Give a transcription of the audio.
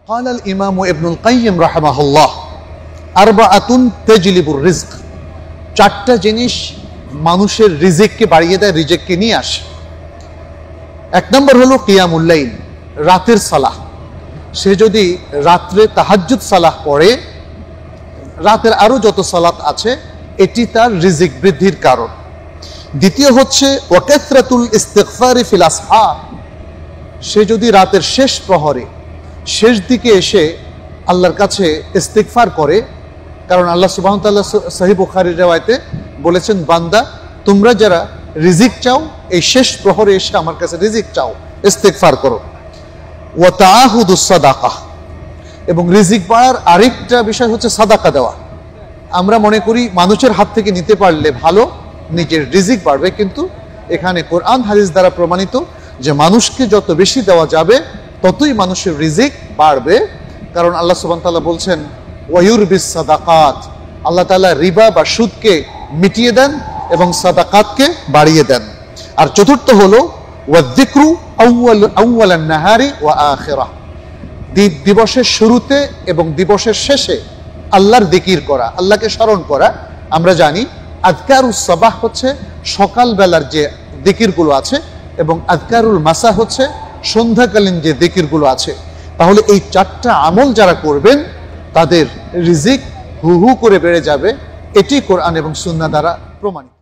قال الإمام ابن القيم رحمه الله أربعة تجلب الرزق চারটা জিনিস মানুষের রিজিককে বাড়িয়ে দেয়, রিজিককে নিয়ে আসে। এক নম্বর হলো কিয়ামুল লাইল, রাতের সালাহ। সে যদি রাত্রে তাহাজ্জুদ সালাহ পড়ে, রাতের আরো যত সালাত আছে, এটি তার রিজিক বৃদ্ধির কারণ। দ্বিতীয় হচ্ছে ওয়াকাসরাতুল ইস্তিগফারি ফিল আসহার, সে যদি রাতের শেষ প্রহরে শেষ দিকে এসে আল্লাহর কাছে ইস্তিগফার করে, কারণ আল্লাহ সুবহানাহু ওয়া তাআলা সহিহ বুখারীর riwayate বলেছেন, বান্দা তোমরা যারা রিজিক চাও এই শেষ প্রহরে এসে আমার কাছে রিজিক চাও, ইস্তিগফার করো। ওয়া তাআহুদুস সাদাকাহ, এবং রিজিক বাড়ার আরেকটা বিষয় হচ্ছে সাদাকা দেওয়া। আমরা মনে করি মানুষের হাত থেকে নিতে পারলে ভালো, নিজের রিজিক বাড়বে, কিন্তু এখানে কোরআন হাদিস দ্বারা প্রমাণিত যে মানুষকে যত বেশি দেওয়া যাবে ততই মানুষের রিজিক বাড়বে। কারণ আল্লাহ সুবহানাহু ওয়া তাআলা বলছেন ওয়ায়ুরবিস সাদাকাত, আল্লাহ তাআলা রিবা বা সুদকে মিটিয়ে দেন এবং সাদাকাতকে বাড়িয়ে দেন। আর চতুর্থ হলো ওয়াযিকরু আউওয়ালান নাহারি ওয়া আখিরাহ, দিবসের শুরুতে এবং দিবসের শেষে আল্লাহর জিকির করা, আল্লাহকে স্মরণ করা। আমরা জানি আযকারুস সাবাহ হচ্ছে সকালবেলার যে জিকিরগুলো আছে, এবং আযকারুল মাসা হচ্ছে সন্ধ্যাকালীন যে জিকিরগুলো আছে। তাহলে এই চারটা আমল যারা করবেন তাদের রিজিক হু হু করে বেড়ে যাবে। এটি কোরআন এবং সুন্নাহ দ্বারা প্রমাণিত।